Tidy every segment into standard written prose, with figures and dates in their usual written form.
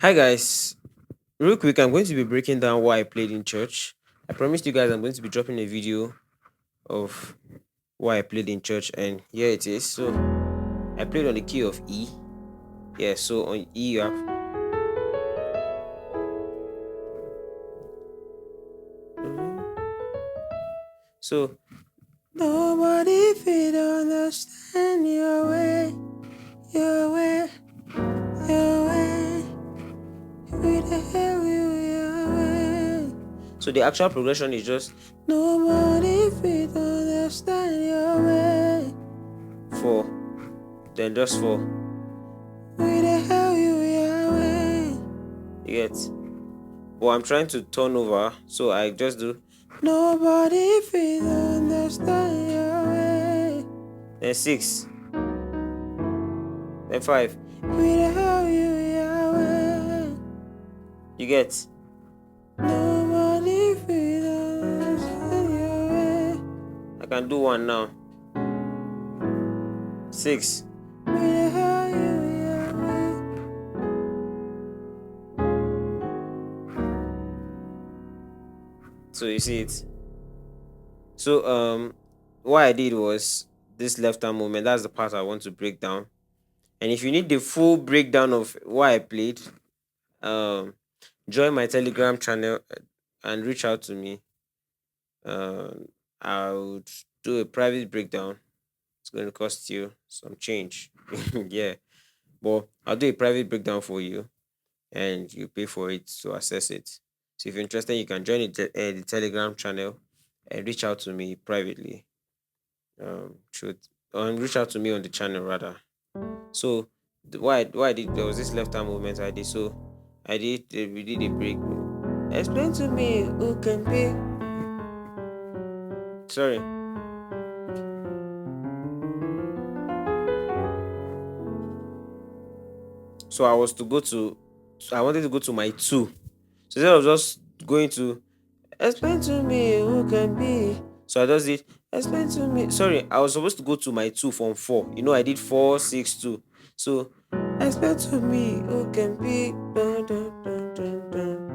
Hi guys, real quick, I'm going to be breaking down what I played in church. I promised you guys I'm going to be dropping a video of what I played in church, and here it is. So I played on the key of E. Yeah, so on E you have. So nobody fit understand your way, your way, your way. Who the hell your way? So the actual progression is just nobody fit understand your way. 4, then just 4. Where the hell your way? You get? But I'm trying to turn over, so I just do nobody fit understand your way. Then 6, then 5. Where the hell your way? You get? Nobody fit understand your way. I can do 1 now. 6. Where the hell your way? So you see it. So what I did was this left hand movement. That's the part I want to break down. And if you need the full breakdown of what I played, join my Telegram channel and reach out to me. I would do a private breakdown. It's going to cost you some change. Yeah, but I'll do a private breakdown for you, and you pay for it to access it. So if you're interested, you can join the Telegram channel and reach out to me privately. Should reach out to me on the channel rather. So why I did, there was this left hand movement I did. So we did a break. Explain to me who can be. Sorry. So I wanted to go to my 2. So instead of just going to explain to me who can be. So I just did explain to me. Sorry, I was supposed to go to my 2 from 4. I did 4, 6, 2. So explain to me who can be. Dun, dun, dun, dun, dun.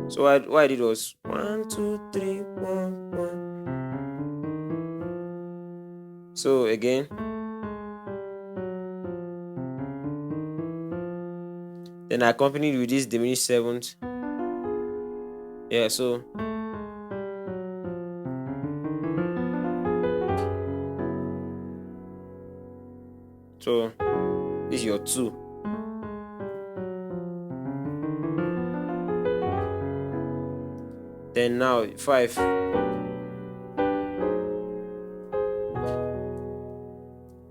So what I did was 1, 2, 3, 1, 1. So again, then I accompanied with this diminished 7th. Yeah, so this is your 2. Then now 5.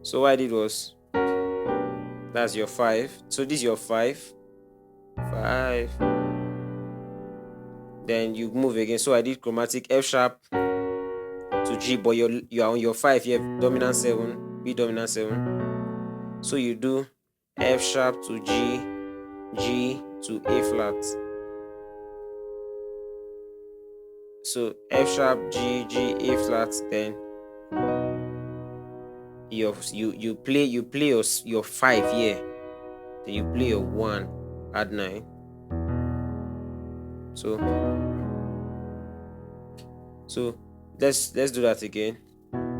So what I did was that's your 5. So this is your 5. 5. Then you move again. So I did chromatic F sharp to G, but you are on your 5. You have dominant 7, B dominant 7. So you do F sharp to G, G to A flat. So F sharp, G, G, A flat. Then you play your 5 here. Then you play your 1, add 9. So let's do that again.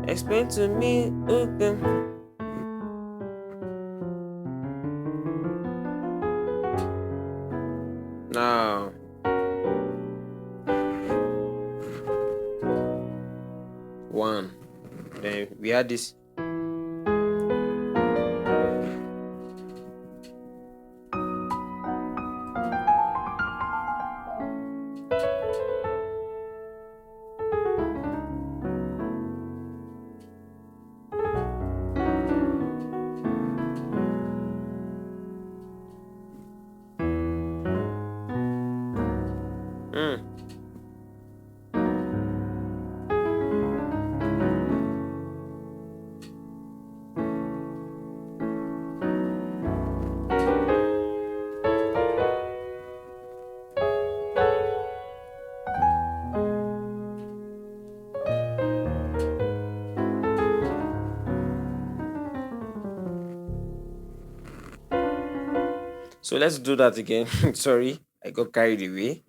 Explain to me, okay. Now 1. Then we had this. Mm. So let's do that again. Sorry, I got carried away.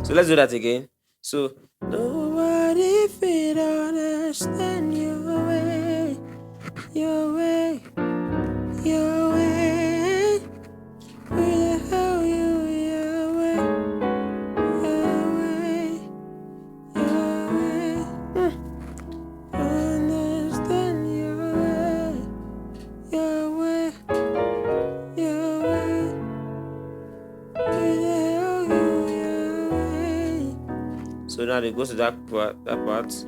So let's do that again. So nobody fit understand your way, your way, your way. Where the hell you, your way, your way, your way. Understand your way, your way, your way. Where the hell you, your way. So now they go to that part, that part.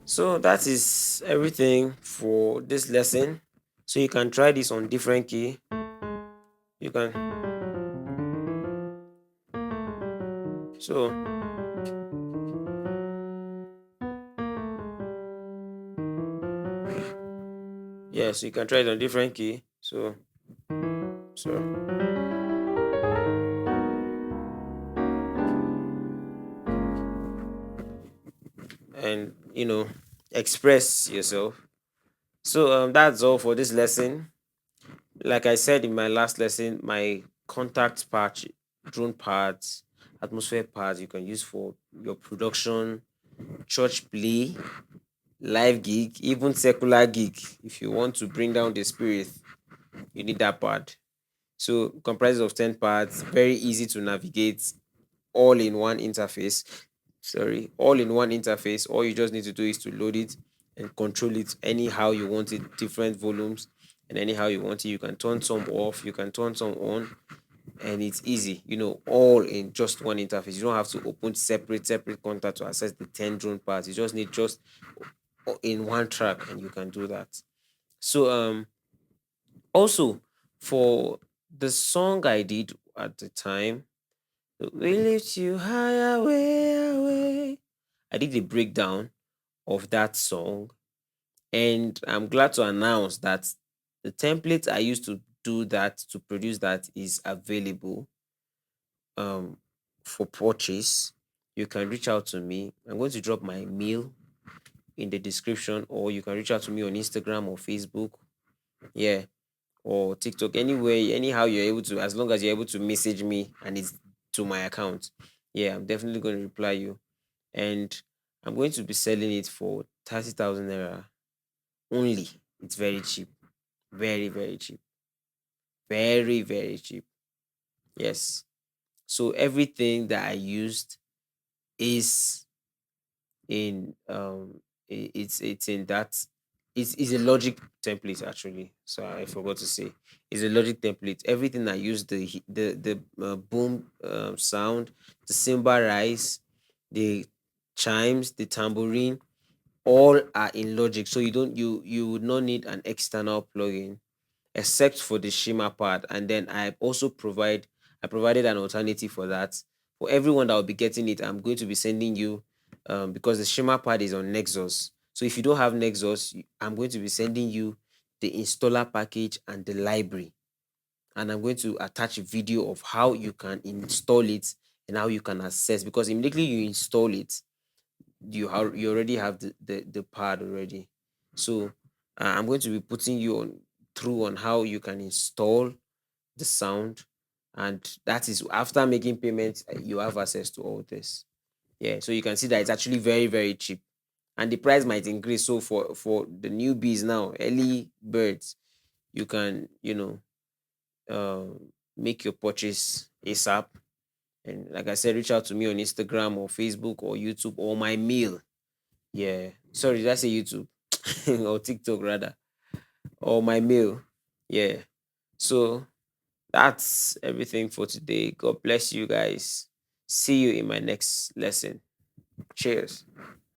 So that is everything for this lesson. So you can try this on different key. You can so yeah, so you can try it on different key. So and express yourself. So that's all for this lesson. Like I said in my last lesson, my contact patch, drone parts, atmosphere parts you can use for your production, church play, live gig, even secular gig. If you want to bring down the spirit, you need that part. So comprises of 10 parts, very easy to navigate, all in one interface. All in one interface. All you just need to do is to load it and control it anyhow you want it, different volumes, and anyhow you want it. You can turn some off, you can turn some on, and it's easy, all in just one interface. You don't have to open separate contact to access the 10 drone parts. You just need just in one track, and you can do that. So also for the song I did at the time, we lift you higher, way away. I did a breakdown of that song, and I'm glad to announce that the template I used to do that, to produce that, is available um for purchase. You can reach out to me. I'm going to drop my mail in the description, or you can reach out to me on Instagram or Facebook, yeah, or TikTok, anywhere, anyhow you're able to, as long as you're able to message me and it's to my account. Yeah, I'm definitely going to reply you. And I'm going to be selling it for 30,000 naira only. It's very cheap. Very, very cheap. Very, very cheap. Yes. So everything that I used is in it's in that, it's a logic template actually. So I forgot to say, it's a logic template. Everything I use, the boom sound, the cymbal rise, the chimes, the tambourine, all are in logic. So you would not need an external plugin except for the shimmer part. And then I provided an alternative for that. For everyone that will be getting it, I'm going to be sending you, because the shimmer part is on Nexus. So if you don't have Nexus, I'm going to be sending you the installer package and the library. And I'm going to attach a video of how you can install it and how you can access, because immediately you install it, you already have the pad already. So I'm going to be putting you on through on how you can install the sound, and that is after making payments, you have access to all this. Yeah, so you can see that it's actually very, very cheap, and the price might increase. So for the newbies now, early birds, you can make your purchase ASAP. And like I said, reach out to me on Instagram or Facebook or YouTube or my mail. Yeah. Sorry, did I say YouTube? Or TikTok rather. or my mail. Yeah. So that's everything for today. God bless you guys. See you in my next lesson. Cheers.